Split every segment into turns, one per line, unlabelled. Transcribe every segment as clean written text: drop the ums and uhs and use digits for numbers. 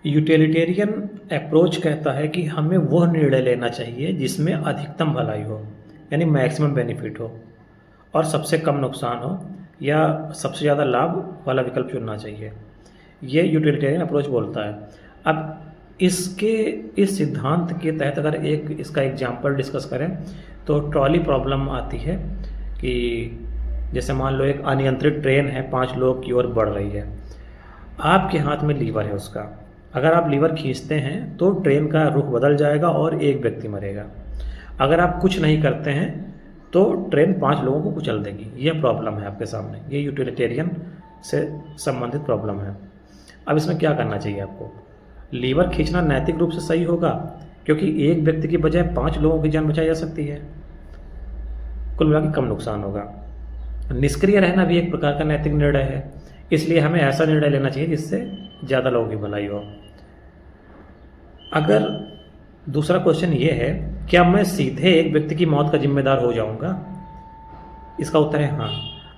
Utilitarian approach कहता है कि हमें वह निर्णय लेना चाहिए जिसमें अधिकतम भलाई हो, यानी मैक्सिमम बेनिफिट हो और सबसे कम नुकसान हो, या सबसे ज़्यादा लाभ वाला विकल्प चुनना चाहिए। ये यूटिलिटेरियन अप्रोच बोलता है। अब इसके इस सिद्धांत के तहत अगर इसका एग्जाम्पल डिस्कस करें तो ट्रॉली प्रॉब्लम आती है कि जैसे मान लो एक अनियंत्रित ट्रेन है, 5 लोग की ओर बढ़ रही है। आपके हाथ में लीवर है उसका, अगर आप लीवर खींचते हैं तो ट्रेन का रुख बदल जाएगा और एक व्यक्ति मरेगा। अगर आप कुछ नहीं करते हैं तो ट्रेन 5 लोगों को कुचल देगी। ये प्रॉब्लम है आपके सामने, ये यूटिलिटेरियन से संबंधित प्रॉब्लम है। अब इसमें क्या करना चाहिए आपको? लीवर खींचना नैतिक रूप से सही होगा क्योंकि एक व्यक्ति की बजाय 5 लोगों की जान बचाई जा सकती है, कुल मिला के कम नुकसान होगा। निष्क्रिय रहना भी एक प्रकार का नैतिक निर्णय है, इसलिए हमें ऐसा निर्णय लेना चाहिए जिससे ज़्यादा लोगों की भलाई हो। अगर दूसरा क्वेश्चन ये है, क्या मैं सीधे एक व्यक्ति की मौत का जिम्मेदार हो जाऊंगा? इसका उत्तर है हाँ।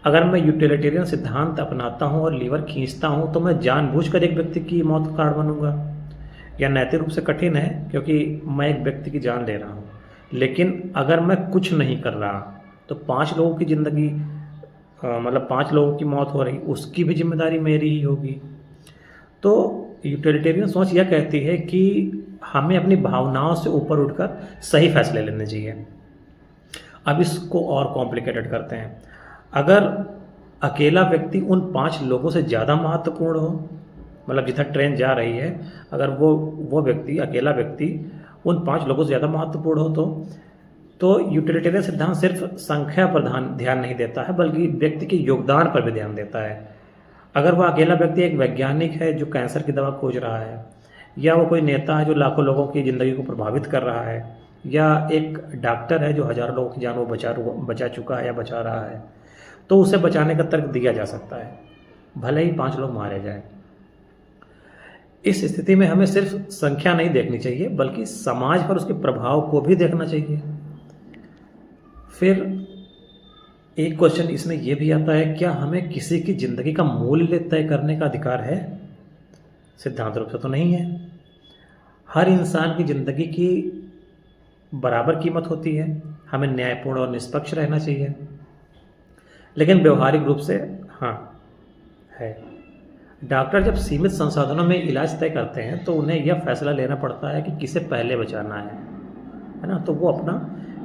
अगर मैं यूटिलिटेरियन सिद्धांत अपनाता हूँ और लीवर खींचता हूँ तो मैं जानबूझकर एक व्यक्ति की मौत का कारण बनूंगा। यह नैतिक रूप से कठिन है क्योंकि मैं एक व्यक्ति की जान ले रहा हूँ, लेकिन अगर मैं कुछ नहीं कर रहा तो 5 लोगों की ज़िंदगी, मतलब 5 लोगों की मौत हो रही, उसकी भी जिम्मेदारी मेरी ही होगी। तो यूटिलिटेरियन सोच यह कहती है कि हमें अपनी भावनाओं से ऊपर उठकर सही फैसले लेने चाहिए। अब इसको और कॉम्प्लिकेटेड करते हैं। अगर अकेला व्यक्ति उन 5 लोगों से ज़्यादा महत्वपूर्ण हो, मतलब जिधर ट्रेन जा रही है, अगर वो व्यक्ति, अकेला व्यक्ति उन 5 लोगों से ज़्यादा महत्वपूर्ण हो तो यूटिलिटेरियन सिद्धांत सिर्फ संख्या पर ध्यान नहीं देता है बल्कि व्यक्ति के योगदान पर भी ध्यान देता है। अगर वह अकेला व्यक्ति एक वैज्ञानिक है जो कैंसर की दवा खोज रहा है, या वो कोई नेता है जो लाखों लोगों की ज़िंदगी को प्रभावित कर रहा है, या एक डॉक्टर है जो हज़ारों लोगों की जान वो बचा चुका है या बचा रहा है, तो उसे बचाने का तर्क दिया जा सकता है, भले ही 5 लोग मारे जाएं। इस स्थिति में हमें सिर्फ संख्या नहीं देखनी चाहिए बल्कि समाज पर उसके प्रभाव को भी देखना चाहिए। फिर एक क्वेश्चन इसमें यह भी आता है, क्या हमें किसी की ज़िंदगी का मूल्य तय करने का अधिकार है? सिद्धांत रूप से तो नहीं है। हर इंसान की ज़िंदगी की बराबर कीमत होती है, हमें न्यायपूर्ण और निष्पक्ष रहना चाहिए, लेकिन व्यवहारिक रूप से हाँ है। डॉक्टर जब सीमित संसाधनों में इलाज तय करते हैं तो उन्हें यह फैसला लेना पड़ता है कि किसे पहले बचाना है ना? तो वो अपना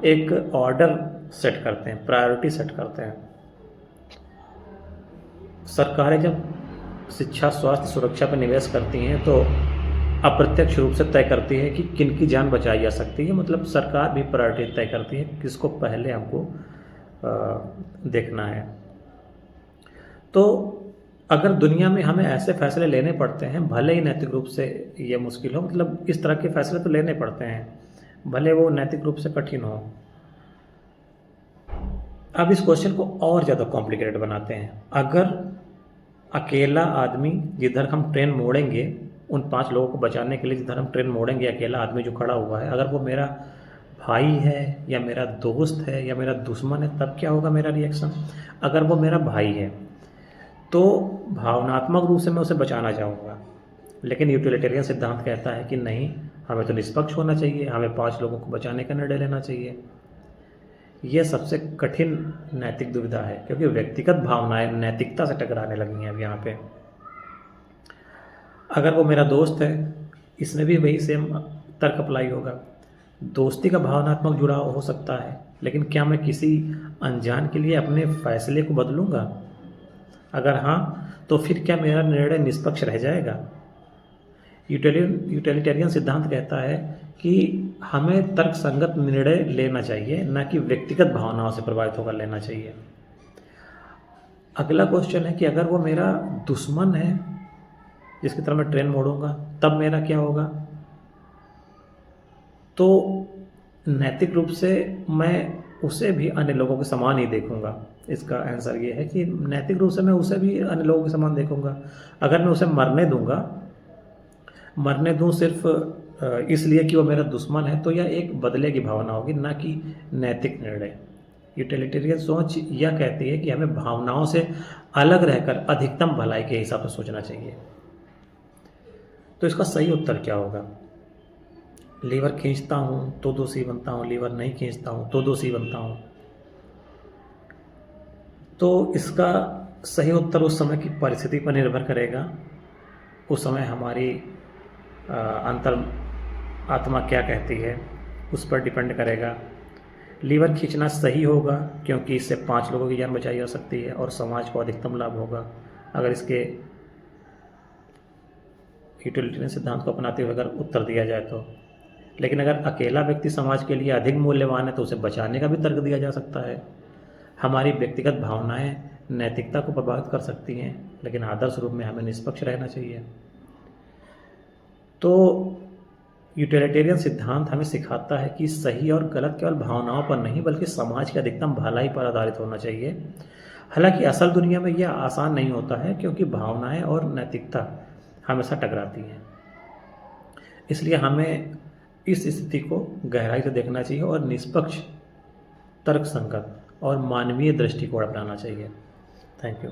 एक ऑर्डर सेट करते हैं, प्रायोरिटी सेट करते हैं। सरकारें जब शिक्षा, स्वास्थ्य, सुरक्षा पर निवेश करती हैं तो अप्रत्यक्ष रूप से तय करती है कि किन की जान बचाई जा सकती है। मतलब सरकार भी प्रायोरिटी तय करती है किसको पहले हमको देखना है। तो अगर दुनिया में हमें ऐसे फैसले लेने पड़ते हैं, भले ही नैतिक रूप से ये मुश्किल हो, मतलब इस तरह के फैसले तो लेने पड़ते हैं, भले वो नैतिक रूप से कठिन हो। अब इस क्वेश्चन को और ज़्यादा कॉम्प्लिकेटेड बनाते हैं। अगर अकेला आदमी, जिधर हम ट्रेन मोड़ेंगे, उन 5 लोगों को बचाने के लिए जिधर हम ट्रेन मोड़ेंगे, अकेला आदमी जो खड़ा हुआ है, अगर वो मेरा भाई है या मेरा दोस्त है या मेरा दुश्मन है, तब क्या होगा मेरा रिएक्शन? अगर वो मेरा भाई है तो भावनात्मक रूप से मैं उसे बचाना चाहूँगा, लेकिन यूटिलिटेरियन सिद्धांत कहता है कि नहीं, हमें तो निष्पक्ष होना चाहिए, हमें 5 लोगों को बचाने का निर्णय लेना चाहिए। यह सबसे कठिन नैतिक दुविधा है क्योंकि व्यक्तिगत भावनाएं नैतिकता से टकराने लगी हैं अब यहाँ पे। अगर वो मेरा दोस्त है, इसमें भी वही सेम तर्क अप्लाई होगा। दोस्ती का भावनात्मक जुड़ाव हो सकता है, लेकिन क्या मैं किसी अनजान के लिए अपने फैसले को बदलूंगा? अगर हाँ, तो फिर क्या मेरा निर्णय निष्पक्ष रह जाएगा? यूटिलिटेरियन सिद्धांत कहता है कि हमें तर्कसंगत निर्णय लेना चाहिए, न कि व्यक्तिगत भावनाओं से प्रभावित होकर लेना चाहिए। अगला क्वेश्चन है कि अगर वो मेरा दुश्मन है जिसकी तरफ मैं ट्रेन मोड़ूंगा, तब मेरा क्या होगा? तो नैतिक रूप से मैं उसे भी अन्य लोगों के समान ही देखूंगा। इसका आंसर ये है कि नैतिक रूप से मैं उसे भी अन्य लोगों के समान देखूंगा। अगर मैं उसे मरने दूं सिर्फ इसलिए कि वो मेरा दुश्मन है, तो यह एक बदले की भावना होगी, ना कि नैतिक निर्णय। यूटिलिटेरियन सोच यह कहती है कि हमें भावनाओं से अलग रहकर अधिकतम भलाई के हिसाब से सोचना चाहिए। तो इसका सही उत्तर क्या होगा? लीवर खींचता हूँ तो दोषी बनता हूँ, लीवर नहीं खींचता हूँ तो दोषी बनता हूँ। तो इसका सही उत्तर उस समय की परिस्थिति पर निर्भर करेगा, उस समय हमारी अंतर आत्मा क्या कहती है उस पर डिपेंड करेगा। लीवर खींचना सही होगा क्योंकि इससे 5 लोगों की जान बचाई जा सकती है और समाज को अधिकतम लाभ होगा अगर इसके यूटिलिटेरियन सिद्धांत को अपनाते हुए अगर उत्तर दिया जाए तो। लेकिन अगर अकेला व्यक्ति समाज के लिए अधिक मूल्यवान है तो उसे बचाने का भी तर्क दिया जा सकता है। हमारी व्यक्तिगत भावनाएं नैतिकता को प्रभावित कर सकती हैं, लेकिन आदर्श रूप में हमें निष्पक्ष रहना चाहिए। तो यूटिलिटेरियन सिद्धांत हमें सिखाता है कि सही और गलत केवल भावनाओं पर नहीं बल्कि समाज की अधिकतम भलाई पर आधारित होना चाहिए। हालांकि असल दुनिया में यह आसान नहीं होता है क्योंकि भावनाएं और नैतिकता हमेशा टकराती हैं। इसलिए हमें इस स्थिति को गहराई से देखना चाहिए और निष्पक्ष, तर्कसंगत और मानवीय दृष्टिकोण अपनाना चाहिए। Thank you.